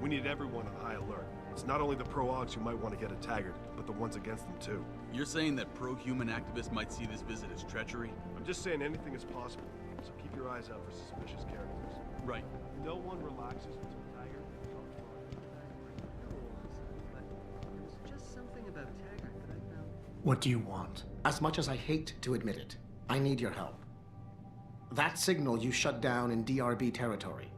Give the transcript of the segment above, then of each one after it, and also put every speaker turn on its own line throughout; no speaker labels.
We need everyone on high alert. It's not only the pro-Augs who might want to get a Taggart, but the ones against them too.
You're saying that pro-human activists might see this visit as treachery?
I'm just saying anything is possible, so keep your eyes out for suspicious characters.
Right.
No one relaxes until Taggart is on
But there's just something about Taggart that I found.
What do you want?
As much as I hate to admit it, I need your help. That signal you shut down in DRB territory.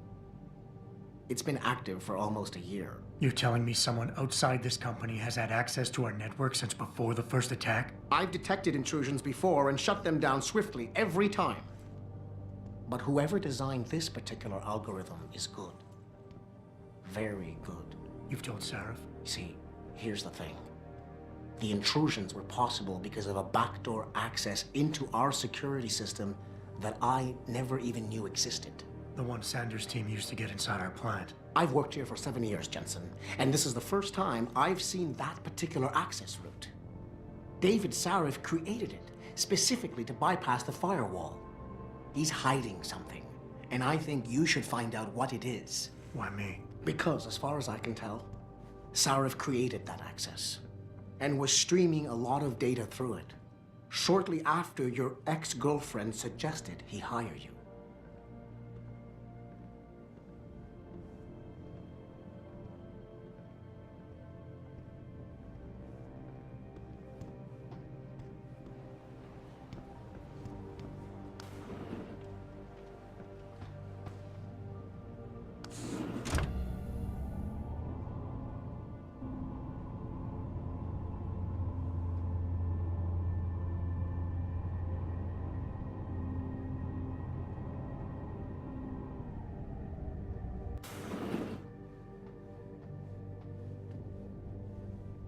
It's been active for almost a year.
You're telling me someone outside this company has had access to our network since before the first attack?
I've detected intrusions before and shut them down swiftly every time. But whoever designed this particular algorithm is good. Very good.
You've told Sarif?
See, here's the thing. The intrusions were possible because of a backdoor access into our security system that I never even knew existed.
The one Sanders' team used to get inside our plant.
I've worked here for 7 years, Jensen, and this is the first time I've seen that particular access route. David Sarif created it specifically to bypass the firewall. He's hiding something, and I think you should find out what it is.
Why me?
Because, as far as I can tell, Sarif created that access and was streaming a lot of data through it shortly after your ex-girlfriend suggested he hire you.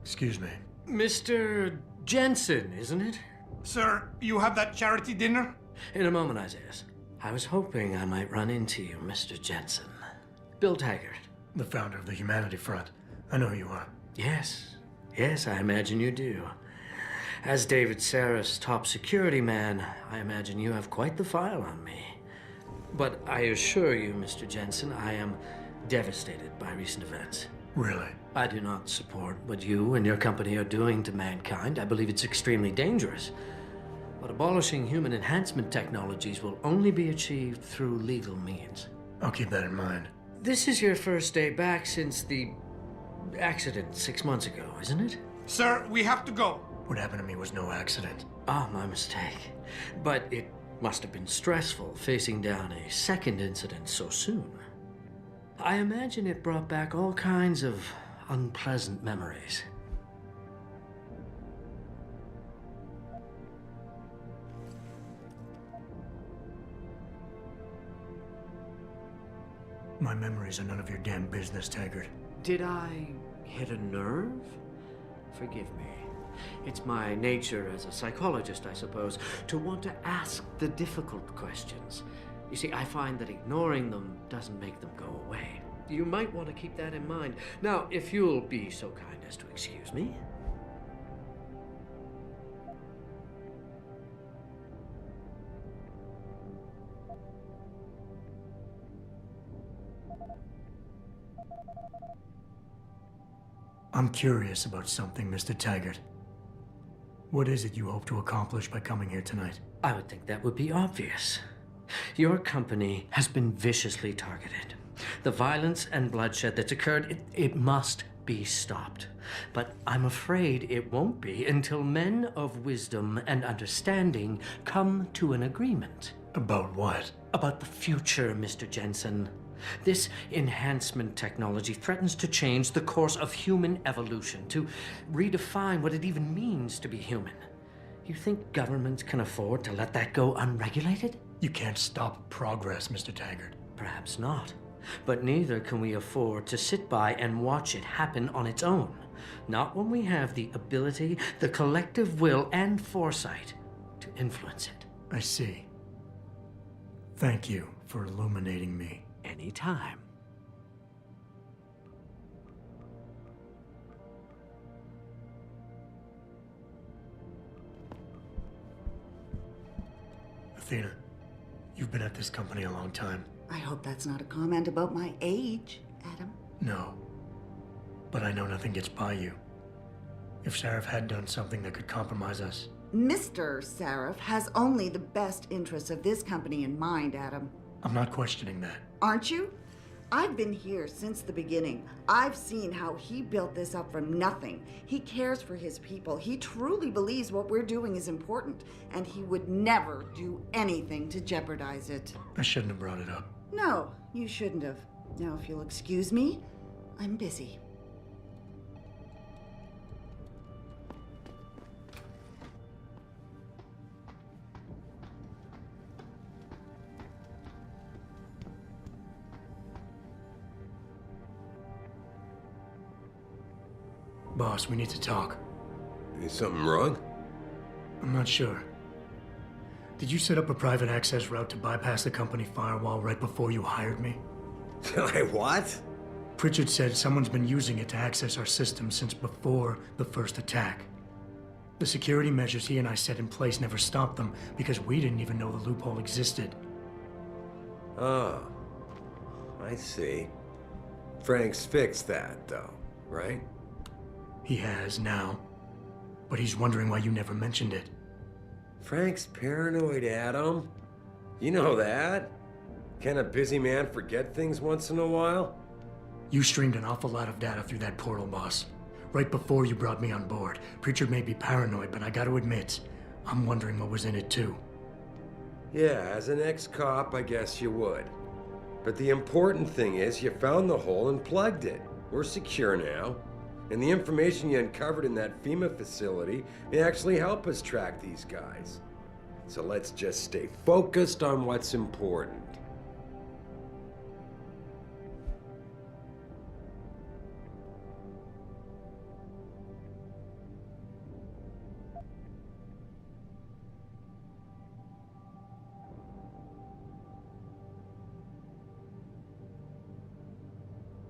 Excuse me.
Mr. Jensen, isn't it?
Sir, you have that charity dinner?
In a moment, Isaiah. I was hoping I might run into you, Mr. Jensen. Bill Taggart.
The founder of the Humanity Front. I know who you are.
Yes. Yes, I imagine you do. As David Sarif's top security man, I imagine you have quite the file on me. But I assure you, Mr. Jensen, I am devastated by recent events.
Really?
I do not support what you and your company are doing to mankind. I believe it's extremely dangerous. But abolishing human enhancement technologies will only be achieved through legal means.
I'll keep that in mind.
This is your first day back since the accident 6 months ago, isn't it?
Sir, we have to go.
What happened to me was no accident.
Ah, my mistake. But it must have been stressful facing down a second incident so soon. I imagine it brought back all kinds of unpleasant memories.
My memories are none of your damn business, Taggart.
Did I hit a nerve? Forgive me. It's my nature as a psychologist, I suppose, to want to ask the difficult questions. You see, I find that ignoring them doesn't make them go away. You might want to keep that in mind. Now, if you'll be so kind as to excuse me.
I'm curious about something, Mr. Taggart. What is it you hope to accomplish by coming here tonight?
I would think that would be obvious. Your company has been viciously targeted. The violence and bloodshed that's occurred, it must be stopped. But I'm afraid it won't be until men of wisdom and understanding come to an agreement.
About what?
About the future, Mr. Jensen. This enhancement technology threatens to change the course of human evolution, to redefine what it even means to be human. You think governments can afford to let that go unregulated?
You can't stop progress, Mr. Taggart.
Perhaps not. But neither can we afford to sit by and watch it happen on its own. Not when we have the ability, the collective will, and foresight to influence it.
I see. Thank you for illuminating me.
Anytime.
Athena, you've been at this company a long time.
I hope that's not a comment about my age, Adam.
No, but I know nothing gets by you. If Sarif had done something that could compromise us,
Mr. Sarif has only the best interests of this company in mind, Adam.
I'm not questioning that.
Aren't you? I've been here since the beginning. I've seen how he built this up from nothing. He cares for his people. He truly believes what we're doing is important, and he would never do anything to jeopardize it.
I shouldn't have brought it up.
No, you shouldn't have. Now, if you'll excuse me, I'm busy.
Boss, we need to talk.
Is something wrong?
I'm not sure. Did you set up a private access route to bypass the company firewall right before you hired me?
What?
Pritchard said someone's been using it to access our system since before the first attack. The security measures he and I set in place never stopped them because we didn't even know the loophole existed.
Oh, I see. Frank's fixed that, though, right?
He has now, but he's wondering why you never mentioned it.
Frank's paranoid, Adam. You know that. Can a busy man forget things once in a while?
You streamed an awful lot of data through that portal, boss. Right before you brought me on board. Pritchard may be paranoid, but I gotta admit, I'm wondering what was in it too.
Yeah, as an ex-cop, I guess you would. But the important thing is you found the hole and plugged it. We're secure now. And the information you uncovered in that FEMA facility may actually help us track these guys. So let's just stay focused on what's important.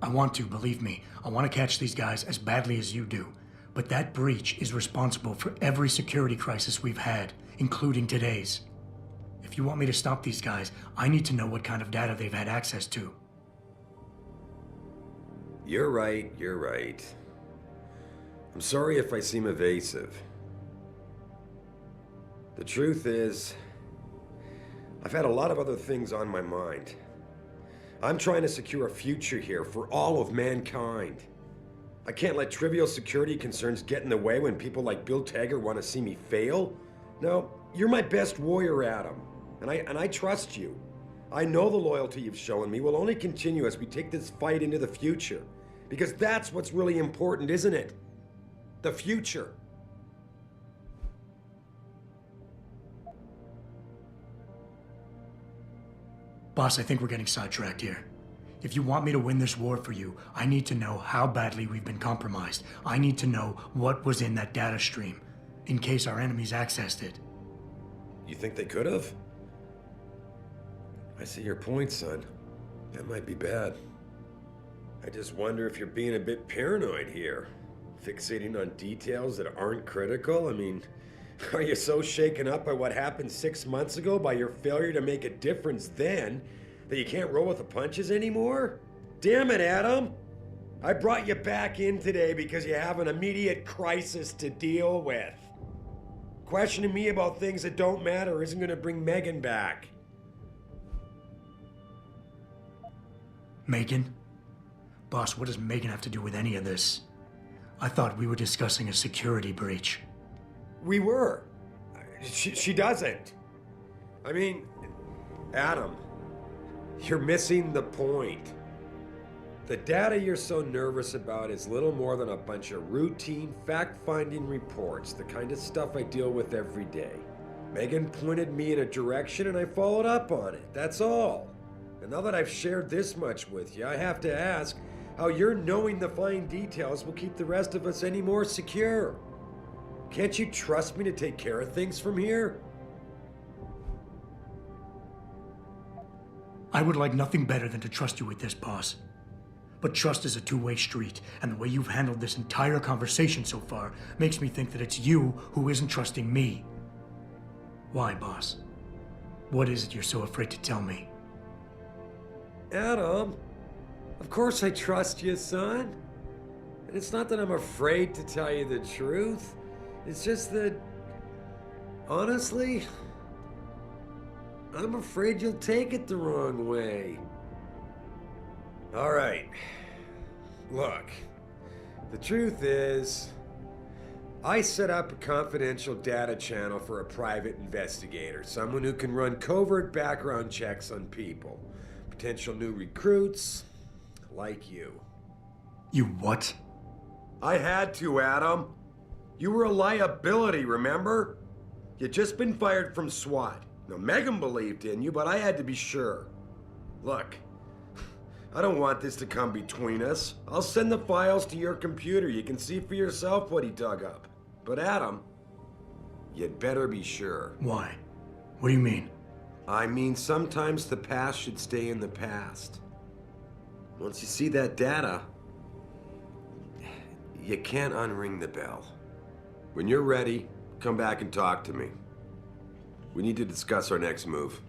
I want to, believe me. I want to catch these guys as badly as you do. But that breach is responsible for every security crisis we've had, including today's. If you want me to stop these guys, I need to know what kind of data they've had access to.
You're right, you're right. I'm sorry if I seem evasive. The truth is, I've had a lot of other things on my mind. I'm trying to secure a future here for all of mankind. I can't let trivial security concerns get in the way when people like Bill Taggart want to see me fail. No, you're my best warrior, Adam, and I trust you. I know the loyalty you've shown me will only continue as we take this fight into the future, because that's what's really important, isn't it? The future.
Boss, I think we're getting sidetracked here. If you want me to win this war for you, I need to know how badly we've been compromised. I need to know what was in that data stream, in case our enemies accessed it.
You think they could have? I see your point, son. That might be bad. I just wonder if you're being a bit paranoid here. Fixating on details that aren't critical? I mean, are you so shaken up by what happened 6 months ago, by your failure to make a difference then, that you can't roll with the punches anymore? Damn it, Adam! I brought you back in today because you have an immediate crisis to deal with. Questioning me about things that don't matter isn't gonna bring Megan back.
Megan? Boss, what does Megan have to do with any of this? I thought we were discussing a security breach.
We were. She doesn't. I mean, Adam, you're missing the point. The data you're so nervous about is little more than a bunch of routine, fact-finding reports, the kind of stuff I deal with every day. Megan pointed me in a direction and I followed up on it, that's all. And now that I've shared this much with you, I have to ask how your knowing the fine details will keep the rest of us any more secure. Can't you trust me to take care of things from here?
I would like nothing better than to trust you with this, boss. But trust is a two-way street, and the way you've handled this entire conversation so far makes me think that it's you who isn't trusting me. Why, boss? What is it you're so afraid to tell me?
Adam, of course I trust you, son. And it's not that I'm afraid to tell you the truth. It's just that, honestly, I'm afraid you'll take it the wrong way. All right. Look, the truth is, I set up a confidential data channel for a private investigator, someone who can run covert background checks on people, potential new recruits, like you.
You what?
I had to, Adam. You were a liability, remember? You'd just been fired from SWAT. Now, Megan believed in you, but I had to be sure. Look, I don't want this to come between us. I'll send the files to your computer. You can see for yourself what he dug up. But Adam, you'd better be sure.
Why? What do you mean?
I mean, sometimes the past should stay in the past. Once you see that data, you can't unring the bell. When you're ready, come back and talk to me. We need to discuss our next move.